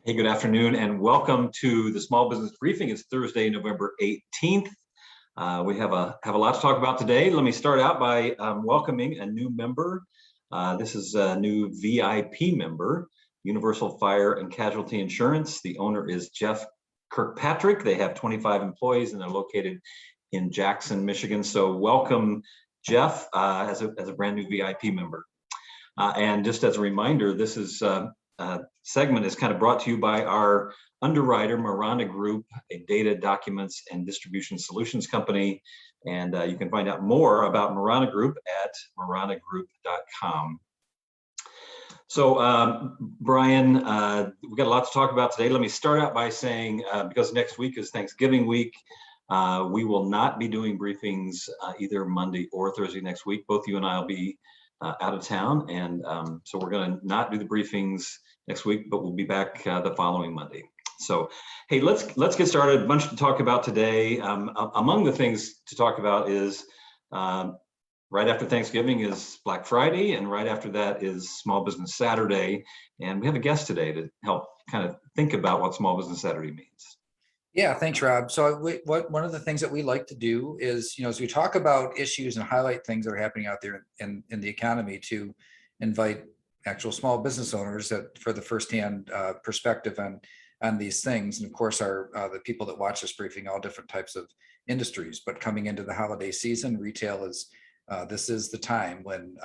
Hey, good afternoon and welcome to the Small Business Briefing. It's Thursday, November 18th. We have a lot to talk about today. Let me start out by welcoming a new member. This is a new VIP member, Universal Fire and Casualty Insurance. The owner is Jeff Kirkpatrick. They have 25 employees and they're located in Jackson, Michigan. So welcome, Jeff, as a brand new VIP member. And just as a reminder, this is segment is kind of brought to you by our underwriter, Marana Group, a data, documents, and distribution solutions company. And you can find out more about Marana Group at maranagroup.com. So, Brian, we've got a lot to talk about today. Let me start out by saying, because next week is Thanksgiving week, we will not be doing briefings either Monday or Thursday next week. Both you and I will be out of town, and so we're going to not do the briefings next week, but we'll be back the following Monday. So, hey, let's get started. A bunch to talk about today. Among the things to talk about is right after Thanksgiving is Black Friday, and right after that is Small Business Saturday. And we have a guest today to help kind of think about what Small Business Saturday means. Yeah, thanks, Rob. So one of the things that we like to do is, as we talk about issues and highlight things that are happening out there in the economy, to invite actual small business owners that for the firsthand perspective on these things. And of course, the people that watch this briefing, all different types of industries. But coming into the holiday season, retail is this is the time when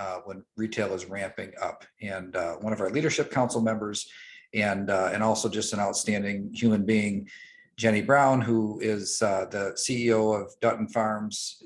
retail is ramping up. And one of our leadership council members, and also just an outstanding human being, Jenny Brown, who is the CEO of Dutton Farms,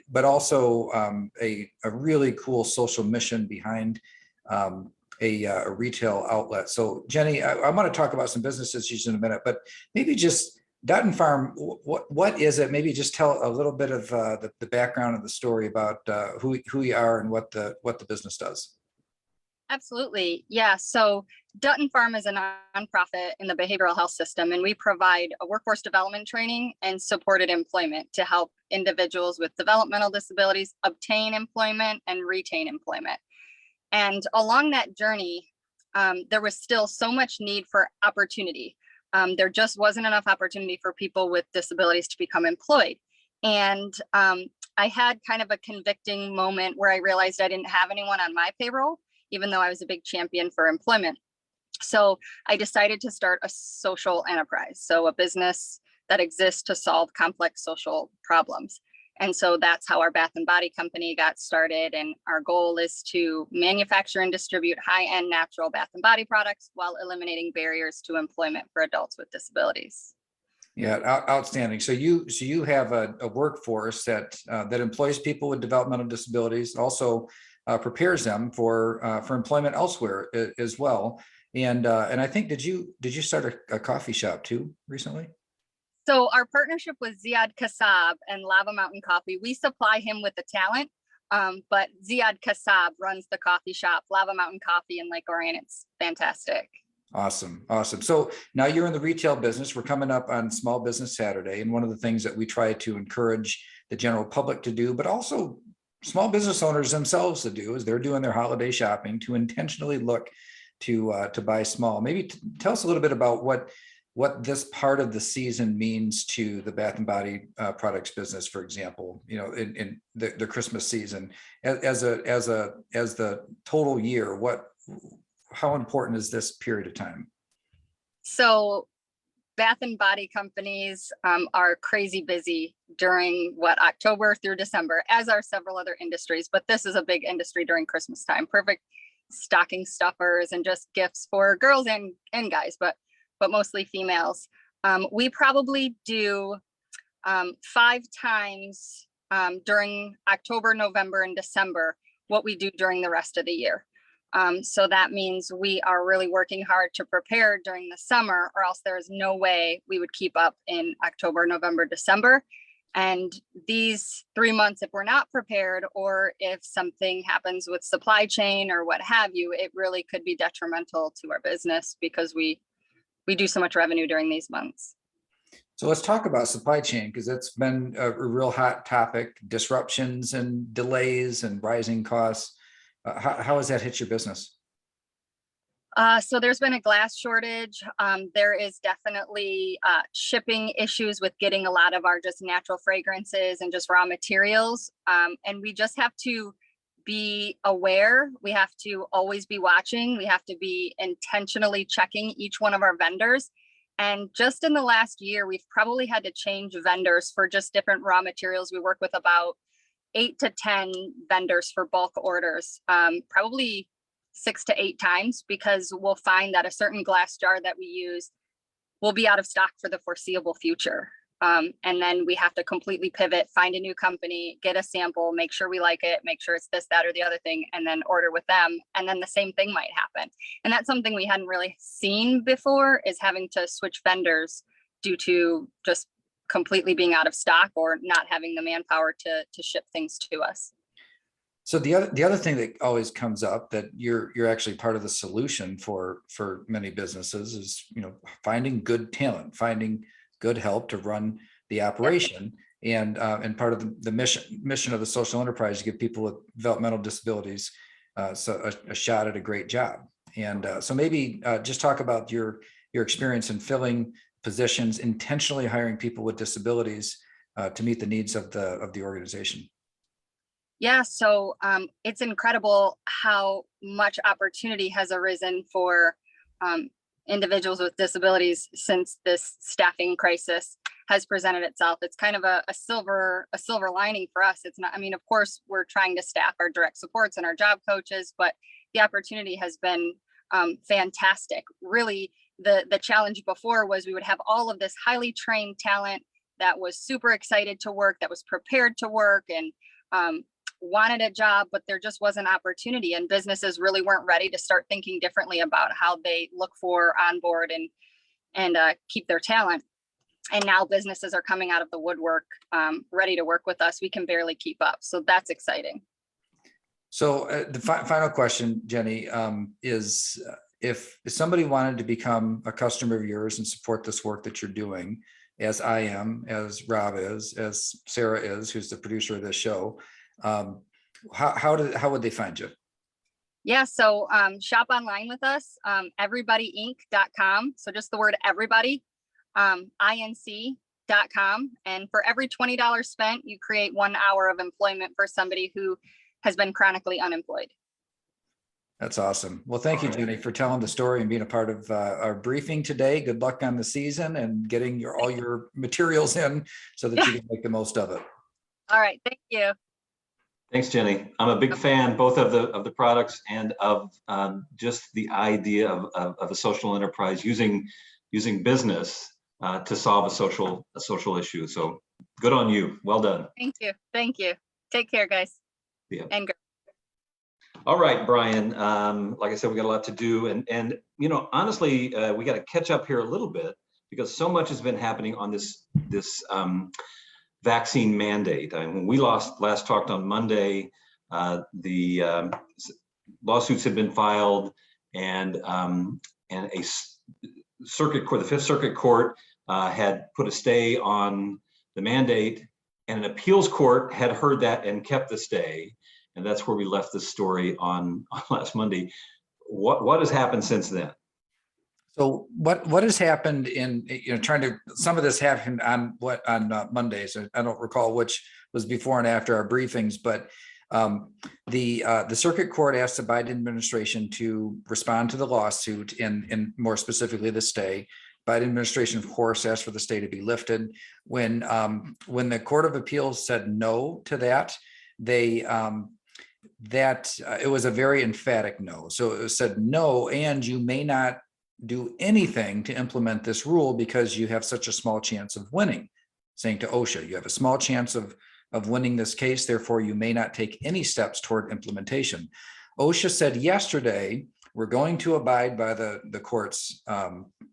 but also a really cool social mission behind a retail outlet. So, Jenny, I want to talk about some business issues in a minute, but maybe just Dutton Farm. What is it? Maybe just tell a little bit of the background of the story about who you are and what the business does. Absolutely. Yeah. So Dutton Farm is a nonprofit in the behavioral health system, and we provide a workforce development training and supported employment to help individuals with developmental disabilities obtain employment and retain employment. And along that journey, there was still so much need for opportunity. There just wasn't enough opportunity for people with disabilities to become employed. And I had kind of a convicting moment where I realized I didn't have anyone on my payroll, even though I was a big champion for employment. So I decided to start a social enterprise, so a business that exists to solve complex social problems. And so that's how our Bath and Body company got started. And our goal is to manufacture and distribute high-end natural bath and body products while eliminating barriers to employment for adults with disabilities. Yeah, outstanding. So you have a workforce that employs people with developmental disabilities, also prepares them for employment elsewhere as well. And I think did you start a coffee shop too recently? So our partnership with Ziad Kassab and Lava Mountain Coffee, we supply him with the talent, but Ziad Kassab runs the coffee shop, Lava Mountain Coffee in Lake Orion. It's fantastic. Awesome. So now you're in the retail business. We're coming up on Small Business Saturday, and one of the things that we try to encourage the general public to do, but also small business owners themselves to do, is they're doing their holiday shopping to intentionally look to buy small. Maybe tell us a little bit about what this part of the season means to the Bath and Body products business, for example, in the Christmas season as the total year. How important is this period of time? So Bath and Body companies are crazy busy during October through December, as are several other industries, but this is a big industry during Christmas time. Perfect stocking stuffers and just gifts for girls and guys, but mostly females. We probably do 5 times during October, November, and December what we do during the rest of the year. So that means we are really working hard to prepare during the summer, or else there is no way we would keep up in October, November, December. And these 3 months, if we're not prepared, or if something happens with supply chain or what have you, it really could be detrimental to our business because we do so much revenue during these months. So let's talk about supply chain, because it's been a real hot topic, disruptions and delays and rising costs. How has that hit your business? So there's been a glass shortage. There is definitely shipping issues with getting a lot of our just natural fragrances and just raw materials. And we just have to be aware. We have to always be watching. We have to be intentionally checking each one of our vendors. And just in the last year, we've probably had to change vendors for just different raw materials. We work with about 8 to 10 vendors for bulk orders, probably 6 to 8 times, because we'll find that a certain glass jar that we use will be out of stock for the foreseeable future. And then we have to completely pivot, find a new company, get a sample, make sure we like it, make sure it's this, that, or the other thing, and then order with them. And then the same thing might happen. And that's something we hadn't really seen before, is having to switch vendors due to just completely being out of stock or not having the manpower to ship things to us. So the other thing that always comes up, that you're actually part of the solution for many businesses, is, you know, finding good talent, finding good help to run the operation. And part of the mission of the social enterprise is to give people with developmental disabilities so a shot at a great job. And so maybe just talk about your experience in filling positions, intentionally hiring people with disabilities to meet the needs of the organization. Yeah, so it's incredible how much opportunity has arisen for individuals with disabilities since this staffing crisis has presented itself. It's kind of a silver lining for us. It's not, I mean, of course, we're trying to staff our direct supports and our job coaches, but the opportunity has been fantastic. Really, the challenge before was we would have all of this highly trained talent that was super excited to work, that was prepared to work, and wanted a job, but there just wasn't opportunity, and businesses really weren't ready to start thinking differently about how they look for, onboard, and keep their talent. And now businesses are coming out of the woodwork, ready to work with us. We can barely keep up. So that's exciting. So the final question, Jenny, is if somebody wanted to become a customer of yours and support this work that you're doing, as I am, as Rob is, as Sarah is, who's the producer of this show, how would they find you? Yeah, so shop online with us, everybodyinc.com. So just the word everybody, inc.com. And for every $20 spent, you create 1 hour of employment for somebody who has been chronically unemployed. That's awesome. Well, thank you, Jenny, for telling the story and being a part of our briefing today. Good luck on the season and getting all your materials in so that you can make the most of it. All right, thank you. Thanks, Jenny. I'm a big fan both of the products and of just the idea of a social enterprise using business to solve a social issue. So good on you. Well done. Thank you. Thank you. Take care, guys. Yeah. And all right, Brian. Like I said, we got a lot to do, and you know, honestly, we got to catch up here a little bit because so much has been happening on this vaccine mandate. I mean, when we last talked on Monday, the lawsuits had been filed, and a circuit court, the Fifth Circuit Court, had put a stay on the mandate, and an appeals court had heard that and kept the stay. And that's where we left this story on last Monday. What has happened since then? So what has happened in, some of this happened on Mondays. I don't recall which was before and after our briefings, but the circuit court asked the Biden administration to respond to the lawsuit and more specifically the stay. Biden administration, of course, asked for the stay to be lifted. When the Court of Appeals said no to that, it was a very emphatic no. So it said no, and you may not do anything to implement this rule because you have such a small chance of winning. Saying to OSHA, you have a small chance of winning this case, therefore you may not take any steps toward implementation. OSHA said yesterday, we're going to abide by the court's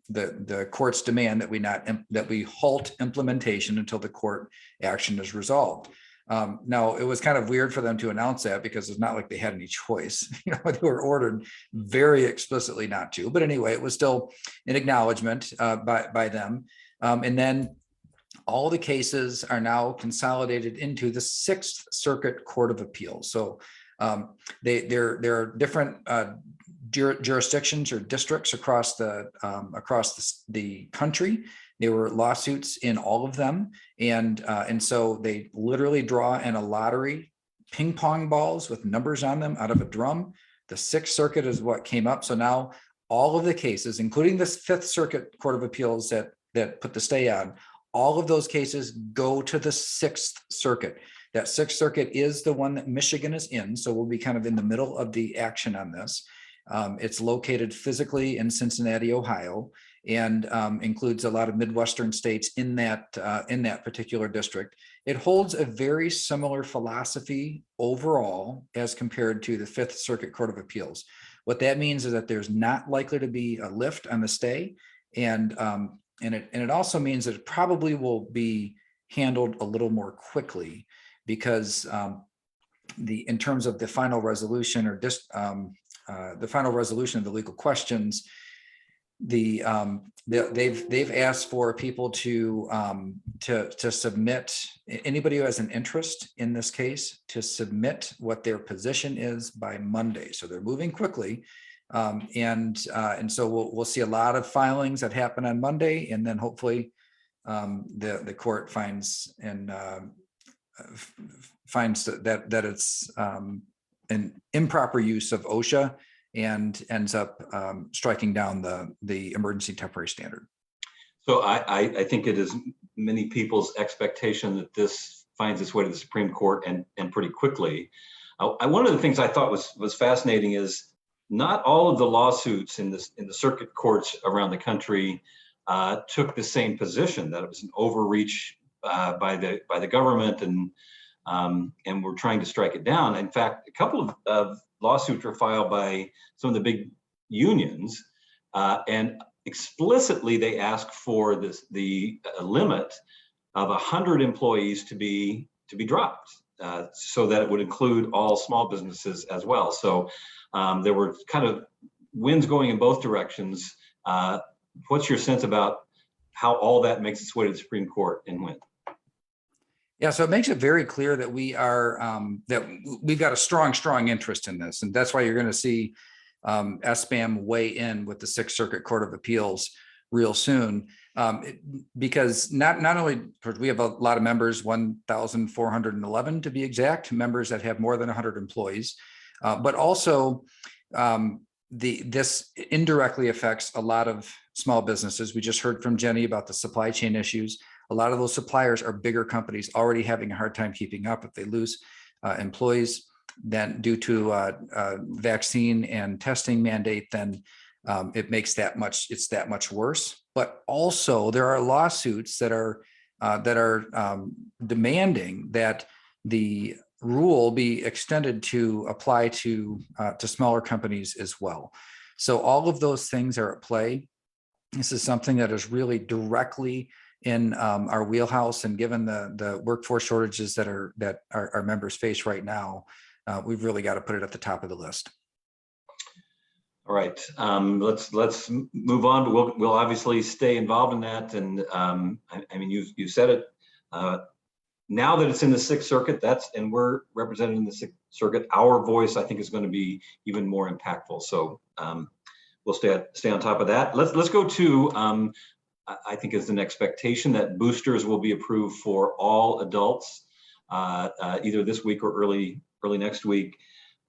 the court's demand that we halt implementation until the court action is resolved. Now, it was kind of weird for them to announce that because it's not like they had any choice. They were ordered very explicitly not to. But anyway, it was still an acknowledgement by them. And then all the cases are now consolidated into the Sixth Circuit Court of Appeals. So There are different jurisdictions or districts across the country. There were lawsuits in all of them, and so they literally draw in a lottery, ping pong balls with numbers on them out of a drum. The Sixth Circuit is what came up. So now all of the cases, including the Fifth Circuit Court of Appeals that put the stay on, all of those cases go to the Sixth Circuit. That Sixth Circuit is the one that Michigan is in, so we'll be kind of in the middle of the action on this. It's located physically in Cincinnati, Ohio, and includes a lot of Midwestern states in that particular district. It holds a very similar philosophy overall as compared to the Fifth Circuit Court of Appeals. What that means is that there's not likely to be a lift on the stay, and it also means that it probably will be handled a little more quickly, because in terms of the final resolution or the final resolution of the legal questions, they've asked for people to submit, anybody who has an interest in this case, to submit what their position is by Monday. So they're moving quickly, and so we'll see a lot of filings that happen on Monday, and then hopefully the court finds that it's an improper use of OSHA and ends up striking down the emergency temporary standard. So I think it is many people's expectation that this finds its way to the Supreme Court and pretty quickly. One of the things I thought was fascinating is not all of the lawsuits in the circuit courts around the country took the same position, that it was an overreach by the government, and we're trying to strike it down. In fact, a couple of lawsuits were filed by some of the big unions, and explicitly they ask for the limit of 100 employees to be dropped, so that it would include all small businesses as well. So there were kind of winds going in both directions. What's your sense about how all that makes its way to the Supreme Court and when? Yeah, so it makes it very clear that we are that we've got a strong interest in this, and that's why you're going to see SBAM weigh in with the Sixth Circuit Court of Appeals real soon, because not only we have a lot of members, 1,411 to be exact, members that have more than 100 employees, but also this indirectly affects a lot of small businesses. We just heard from Jenny about the supply chain issues. A lot of those suppliers are bigger companies already having a hard time keeping up. If they lose employees then due to vaccine and testing mandate, then it makes that much worse. But also there are lawsuits that are demanding that the rule be extended to apply to smaller companies as well. So all of those things are at play. This is something that is really directly in our wheelhouse, and given the workforce shortages that our members face right now, we've really got to put it at the top of the list. All right, let's move on, but we'll obviously stay involved in that. And I mean, you said it. Now that it's in the Sixth Circuit, and we're represented in the Sixth Circuit, our voice, I think, is going to be even more impactful. So we'll stay on top of that. Let's go to. I think is an expectation that boosters will be approved for all adults, either this week or early next week.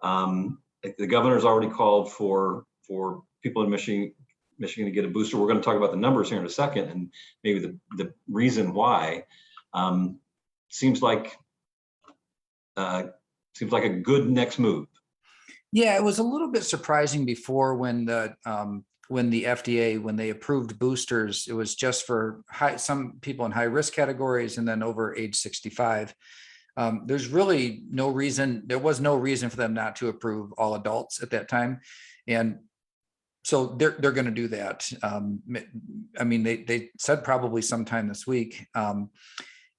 The governor's already called for people in Michigan to get a booster. We're going to talk about the numbers here in a second, and maybe the reason why. Seems like a good next move. Yeah, it was a little bit surprising before when the FDA, when they approved boosters, it was just for some people in high risk categories and then over age 65. There's really no reason, there was no reason for them not to approve all adults at that time. And so they're going to do that. I mean, they said probably sometime this week.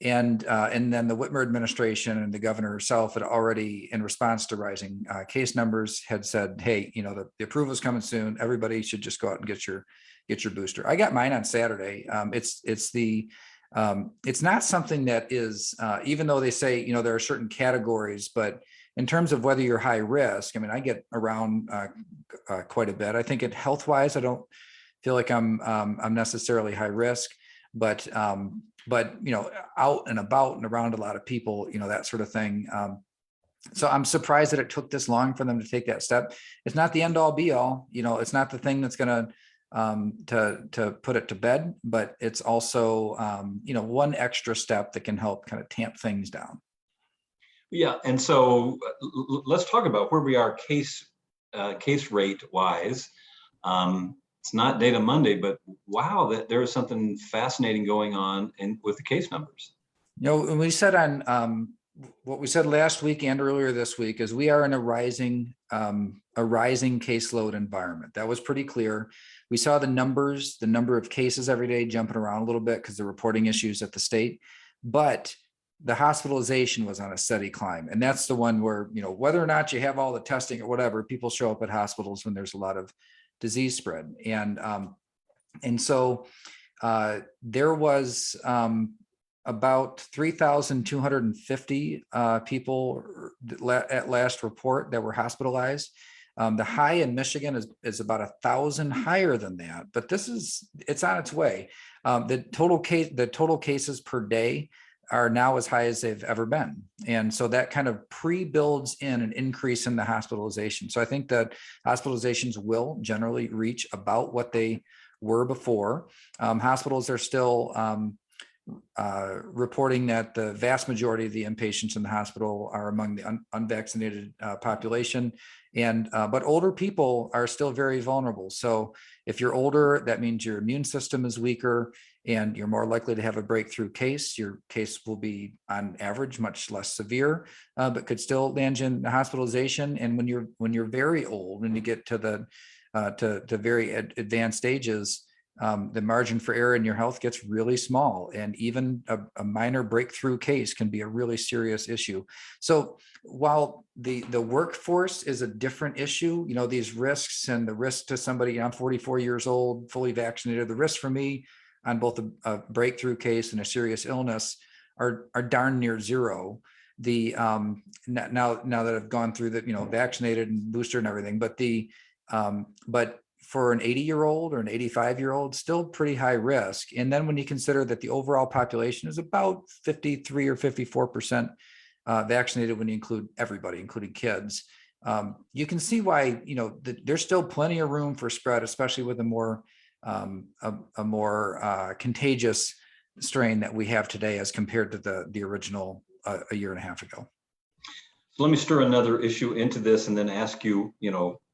And then the Whitmer administration and the governor herself had already, in response to rising case numbers, had said, hey, the approval is coming soon. Everybody should just go out and get your booster. I got mine on Saturday. It's not something that is, even though they say, there are certain categories, but in terms of whether you're high risk, I mean, I get around quite a bit. I think health wise, I don't feel like I'm necessarily high risk, but out and about and around a lot of people, that sort of thing. So I'm surprised that it took this long for them to take that step. It's not the end all be all, it's not the thing that's going to put it to bed, but it's also, one extra step that can help kind of tamp things down. Yeah, and so let's talk about where we are case rate wise. It's not Data Monday, but wow, that there is something fascinating going on with the case numbers. And we said on what we said last week and earlier this week is we are in a rising caseload environment. That was pretty clear. We saw the number of cases every day jumping around a little bit because they're reporting issues at the state, but the hospitalization was on a steady climb. And that's the one where, whether or not you have all the testing or whatever, people show up at hospitals when there's a lot of disease spread. And so there was about 3,250 people at last report that were hospitalized. The high in Michigan is about 1,000 higher than that, but it's on its way. The total cases per day are now as high as they've ever been. And so that kind of pre-builds in an increase in the hospitalization. So I think that hospitalizations will generally reach about what they were before. Hospitals are still reporting that the vast majority of the inpatients in the hospital are among the unvaccinated population, but older people are still very vulnerable. So if you're older, that means your immune system is weaker and you're more likely to have a breakthrough case. Your case will be on average much less severe, but could still land you in hospitalization. And when you're very old, when you get to the to very advanced stages, the margin for error in your health gets really small, and even a minor breakthrough case can be a really serious issue. So while the workforce is a different issue, these risks and the risk to somebody, I'm 44 years old, fully vaccinated, the risk for me on both a breakthrough case and a serious illness are darn near zero. Now that I've gone through the, vaccinated and booster and everything, but for an 80-year-old or an 85-year-old, still pretty high risk. And then when you consider that the overall population is about 53 or 54% vaccinated when you include everybody, including kids, you can see why, there's still plenty of room for spread, especially with a more contagious strain that we have today as compared to the original a year and a half ago. So let me stir another issue into this and then ask you,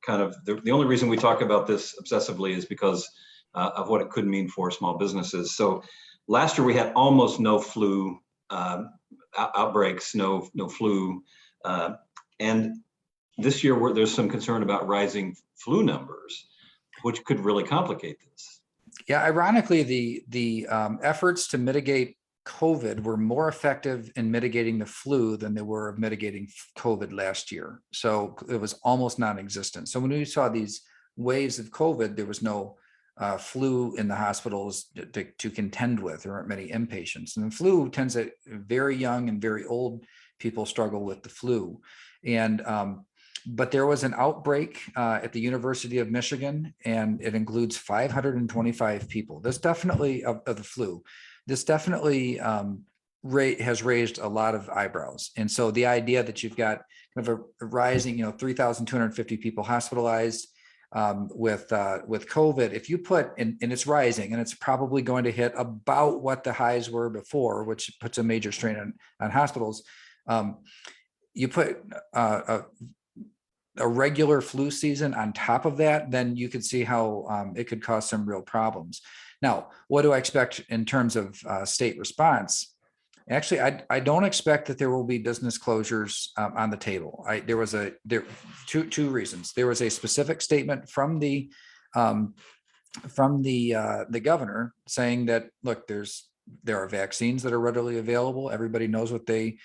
kind of the only reason we talk about this obsessively is because of what it could mean for small businesses. So last year we had almost no flu outbreaks, no flu. And this year there's some concern about rising flu numbers, which could really complicate this. Yeah, ironically, the efforts to mitigate COVID were more effective in mitigating the flu than they were of mitigating COVID last year. So it was almost non-existent. So when we saw these waves of COVID, there was no flu in the hospitals to contend with. There aren't many inpatients. And the flu tends to very young and very old people struggle with the flu. And but there was an outbreak at the University of Michigan, and it includes 525 people. This definitely of the flu. This definitely has raised a lot of eyebrows. And so the idea that you've got kind of a rising, 3,250 people hospitalized with COVID, if you put, and it's rising, and it's probably going to hit about what the highs were before, which puts a major strain on hospitals. You put a regular flu season on top of that, then you could see how it could cause some real problems. Now, what do I expect in terms of state response? Actually, I don't expect that there will be business closures on the table. There was two reasons. There was a specific statement from the governor saying that, look, there are vaccines that are readily available. Everybody knows what that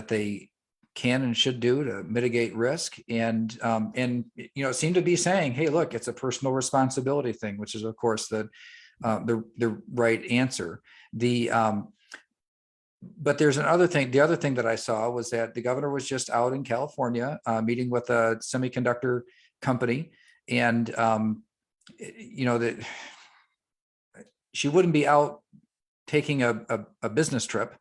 they can and should do to mitigate risk, and seem to be saying, hey, look, it's a personal responsibility thing, which is of course the right answer. But there's another thing. The other thing that I saw was that the governor was just out in California meeting with a semiconductor company, and that she wouldn't be out taking a business trip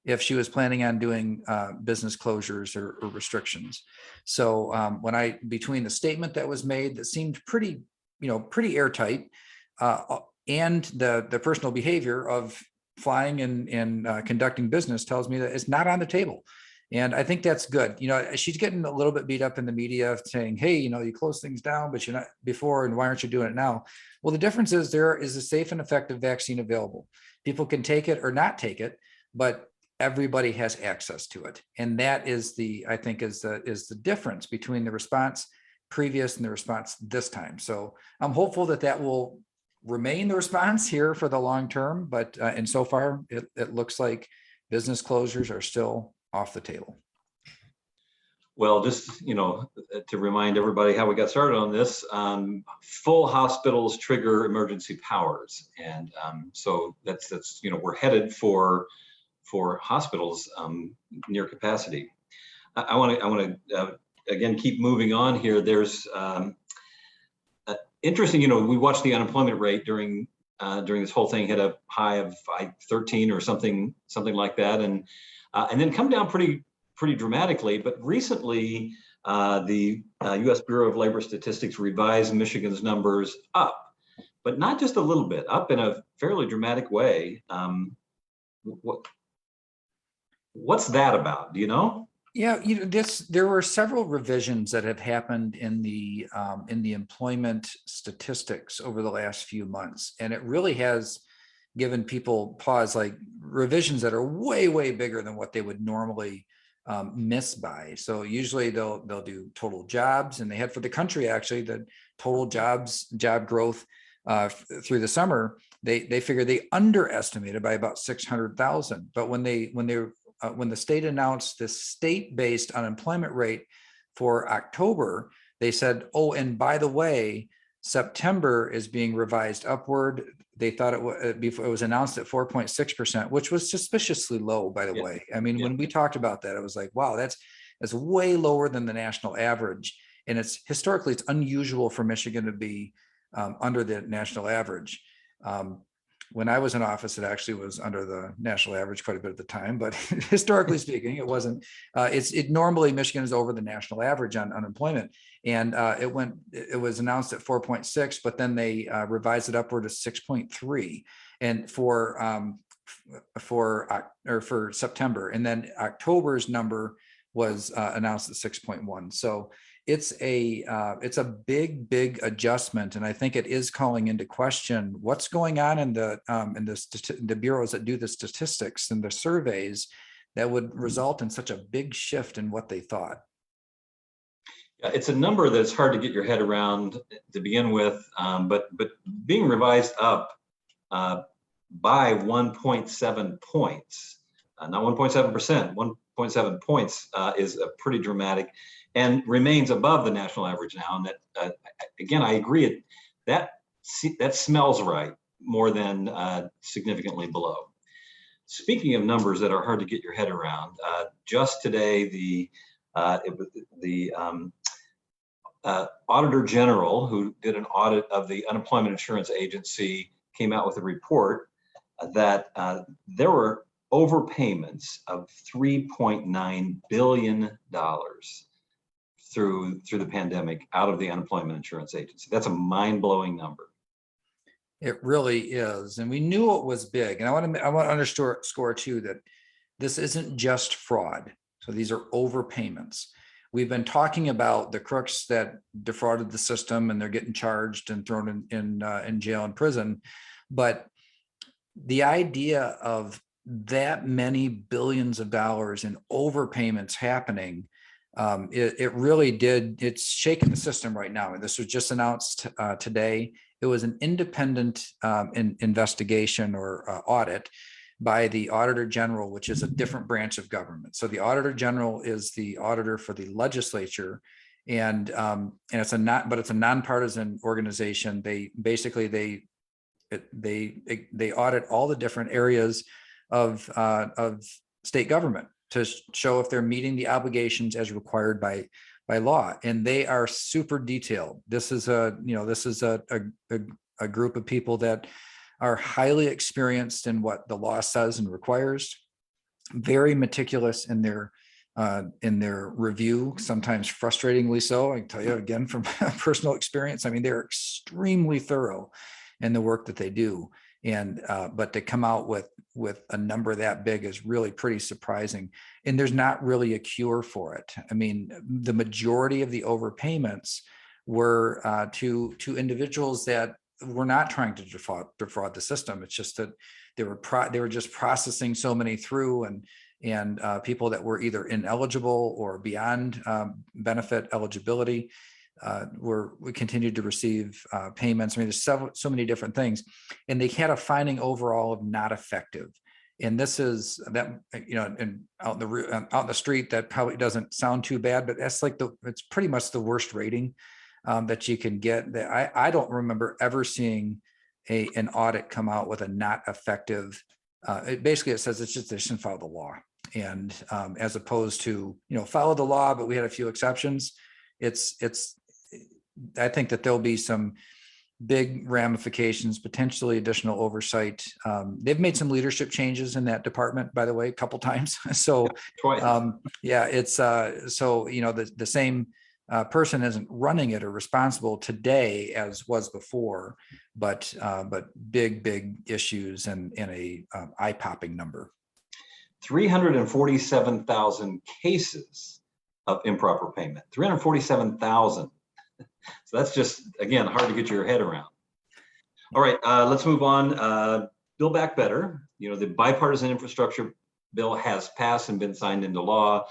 if she was planning on doing business closures or restrictions. So between the statement that was made that seemed pretty airtight, and the personal behavior of flying and conducting business tells me that it's not on the table. And I think that's good. She's getting a little bit beat up in the media saying, hey, you close things down, but you're not before, and why aren't you doing it now? Well, the difference is there is a safe and effective vaccine available. People can take it or not take it, but everybody has access to it. And that is I think is the difference between the response previous and the response this time. So I'm hopeful that will remain the response here for the long term, but and so far it looks like business closures are still off the table. Well, just, to remind everybody how we got started on this, full hospitals trigger emergency powers. And so that's we're headed for hospitals near capacity. I want to again, keep moving on here. There's interesting, we watched the unemployment rate during this whole thing hit a high of 13 or something like that. And then come down pretty dramatically. But recently, the U.S. Bureau of Labor Statistics revised Michigan's numbers up, but not just a little bit, up in a fairly dramatic way. What's that about? Do you know? Yeah, there were several revisions that have happened in the employment statistics over the last few months, and it really has given people pause, like revisions that are way, way bigger than what they would normally miss by. So usually they'll do total jobs, and they had for the country actually the total job growth through the summer. They figured they underestimated by about 600,000. But when the state announced the state-based unemployment rate for October, they said, oh, and by the way, September is being revised upward. They thought it was announced at 4.6%, which was suspiciously low, by the way. I mean, when we talked about that, it was like, wow, that's way lower than the national average. And historically, it's unusual for Michigan to be under the national average. When I was in office, it actually was under the national average quite a bit at the time, but historically speaking, it wasn't. Normally Michigan is over the national average on unemployment, and it was announced at 4.6, but then they revised it upward to 6.3, and for September, and then October's number was announced at 6.1. So it's a big adjustment, and I think it is calling into question what's going on in the bureaus that do the statistics and the surveys that would result in such a big shift in what they thought. It's a number that's hard to get your head around to begin with, but being revised up by 1.7 points, not 1.7%, 1.7 points is a pretty dramatic, and remains above the national average now. And that, again, I agree, that smells right more than significantly below. Speaking of numbers that are hard to get your head around, just today, the Auditor General, who did an audit of the Unemployment Insurance Agency, came out with a report that there were overpayments of $3.9 billion through the pandemic out of the Unemployment Insurance Agency. That's a mind-blowing number. It really is, and we knew it was big. And I want to underscore too that this isn't just fraud. So these are overpayments. We've been talking about the crooks that defrauded the system, and they're getting charged and thrown in jail and prison. But the idea of that many billions of dollars in overpayments happening, it really did. It's shaking the system right now. And this was just announced today. It was an independent investigation or audit by the Auditor General, which is a different branch of government. So the Auditor General is the auditor for the legislature, and it's a nonpartisan organization. They basically they audit all the different areas of state government to show if they're meeting the obligations as required by law, and they are super detailed. This is a group of people that are highly experienced in what the law says and requires, very meticulous in their review, sometimes frustratingly so. I can tell you again from personal experience. I mean, they're extremely thorough in the work that they do. And but to come out with a number that big is really pretty surprising. And there's not really a cure for it. I mean, the majority of the overpayments were to individuals that were not trying to defraud the system. It's just that they were just processing so many through, and people that were either ineligible or beyond benefit eligibility we continued to receive payments. I mean, there's so many different things, and they had a finding overall of not effective. And this is that, and out in the street, that probably doesn't sound too bad, but that's like it's pretty much the worst rating that you can get. That I don't remember ever seeing an audit come out with a not effective. Basically, it says they shouldn't follow the law, and as opposed to follow the law, but we had a few exceptions. I think that there'll be some big ramifications, potentially additional oversight. They've made some leadership changes in that department, by the way, a couple times. So, it's so the same person isn't running it or responsible today as was before, but big issues and a eye-popping number. 347,000 cases of improper payment. 347,000. So that's just, again, hard to get your head around. All right, let's move on. Build Back Better. The bipartisan infrastructure bill has passed and been signed into law,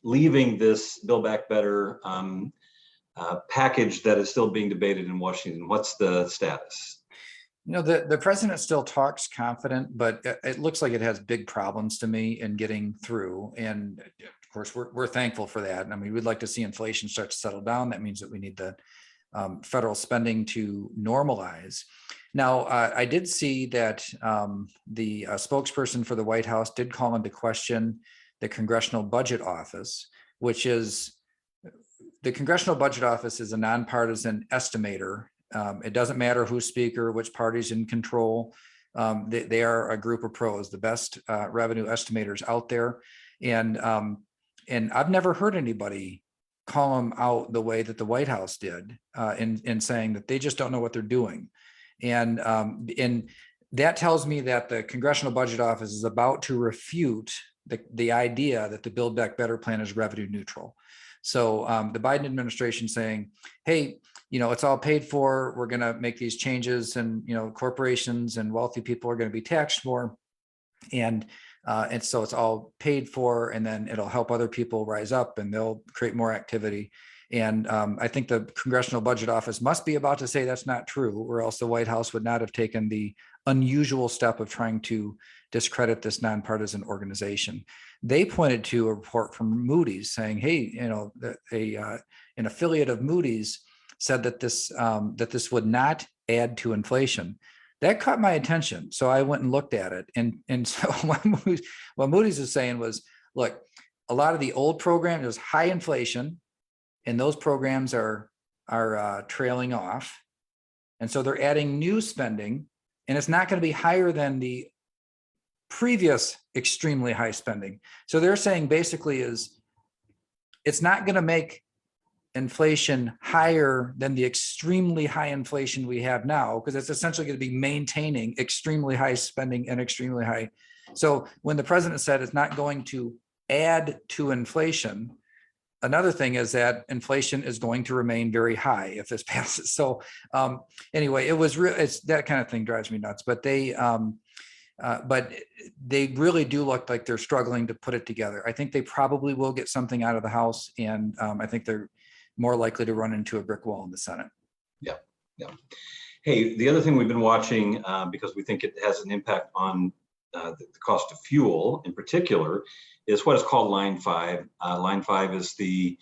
leaving this Build Back Better package that is still being debated in Washington. What's the status? The president still talks confident, but it looks like it has big problems to me in getting through. And of course, we're thankful for that. I mean, we'd like to see inflation start to settle down. That means that we need the federal spending to normalize. Now, I did see that the spokesperson for the White House did call into question the Congressional Budget Office, which is the Congressional Budget Office is a nonpartisan estimator. It doesn't matter who's speaker, which party's in control. They are a group of pros, the best revenue estimators out there. And I've never heard anybody call them out the way that the White House did in saying that they just don't know what they're doing. And that tells me that the Congressional Budget Office is about to refute the idea that the Build Back Better plan is revenue neutral. So the Biden administration saying, hey, it's all paid for. We're going to make these changes, and corporations and wealthy people are going to be taxed more, and so it's all paid for, and then it'll help other people rise up, and they'll create more activity. And I think the Congressional Budget Office must be about to say that's not true, or else the White House would not have taken the unusual step of trying to discredit this nonpartisan organization. They pointed to a report from Moody's saying, hey, an affiliate of Moody's said that this would not add to inflation. That caught my attention. So I went and looked at it. And so what Moody's was saying was, look, a lot of the old programs, there's high inflation, and those programs are trailing off. And so they're adding new spending, and it's not going to be higher than the previous extremely high spending. So they're saying basically it's not going to make inflation higher than the extremely high inflation we have now, because it's essentially going to be maintaining extremely high spending and extremely high. So when the president said it's not going to add to inflation, another thing is that inflation is going to remain very high if this passes. So anyway, it's that kind of thing drives me nuts. But they really do look like they're struggling to put it together. I think they probably will get something out of the House, and I think they're more likely to run into a brick wall in the Senate. Yeah. Hey, the other thing we've been watching, because we think it has an impact on the cost of fuel in particular, is what is called Line 5. Line 5 is the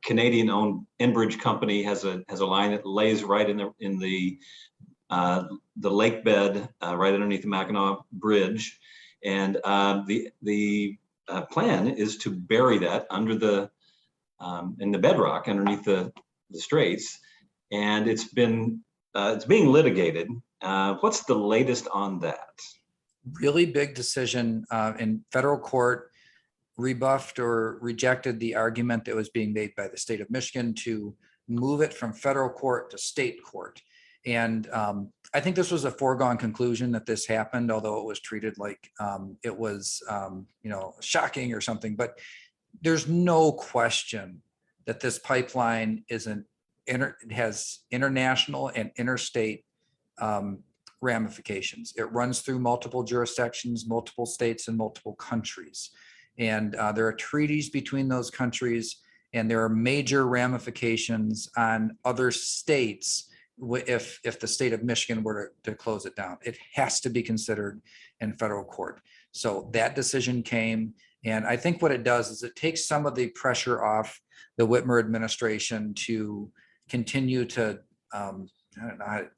Canadian-owned Enbridge company, has a line that lays right in the lake bed, right underneath the Mackinac Bridge. And the plan is to bury that under the in the bedrock underneath the straits, and it's being litigated. What's the latest on that? Really big decision in federal court, rebuffed or rejected the argument that was being made by the state of Michigan to move it from federal court to state court. And I think this was a foregone conclusion that this happened, although it was treated like it was, shocking or something. But there's no question that this pipeline has international and interstate ramifications. It runs through multiple jurisdictions, multiple states, and multiple countries. And there are treaties between those countries, and there are major ramifications on other states if the state of Michigan were to close it down. It has to be considered in federal court. So that decision came, and I think what it does is it takes some of the pressure off the Whitmer administration to continue to, I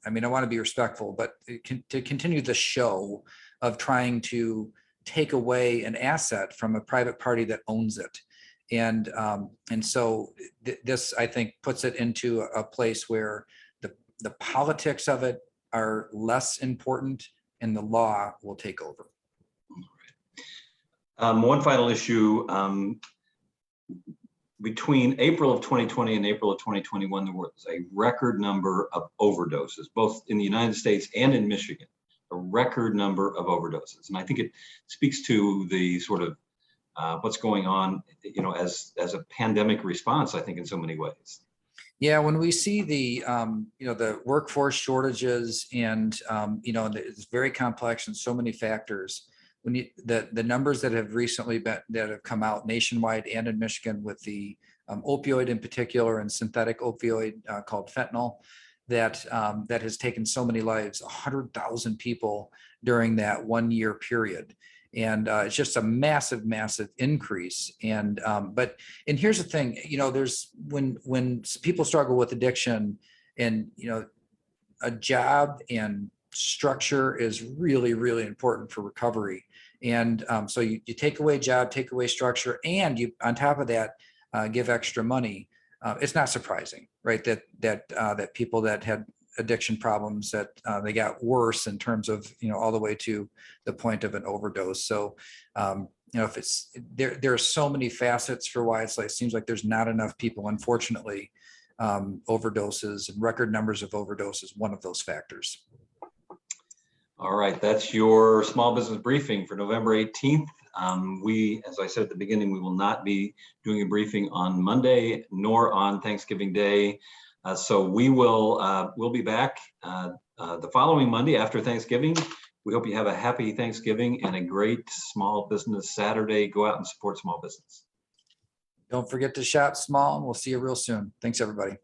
want to be respectful, but to continue the show of trying to take away an asset from a private party that owns it. And so this, I think, puts it into a place where the politics of it are less important and the law will take over. One final issue. Between April of 2020 and April of 2021, there was a record number of overdoses, both in the United States and in Michigan, a record number of overdoses. And I think it speaks to the sort of what's going on, as a pandemic response, I think, in so many ways. Yeah, when we see the workforce shortages and it's very complex and so many factors. When the numbers that have recently that have come out nationwide and in Michigan with the opioid in particular and synthetic opioid called fentanyl, that has taken so many lives, 100,000 people during that 1 year period. And it's just a massive, massive increase. And here's the thing, there's when people struggle with addiction, and a job and structure is really, really important for recovery. And so you take away job, take away structure, and you on top of that give extra money. It's not surprising, right? That people that had addiction problems, that they got worse in terms of all the way to the point of an overdose. So if it's there are so many facets for why it's like it seems like there's not enough people, unfortunately. Overdoses and record numbers of overdoses, one of those factors. All right, that's your small business briefing for November 18th. We, as I said at the beginning, we will not be doing a briefing on Monday nor on Thanksgiving Day. So we'll be back the following Monday after Thanksgiving. We hope you have a happy Thanksgiving and a great small business Saturday. Go out and support small business. Don't forget to shop small, and we'll see you real soon. Thanks, everybody.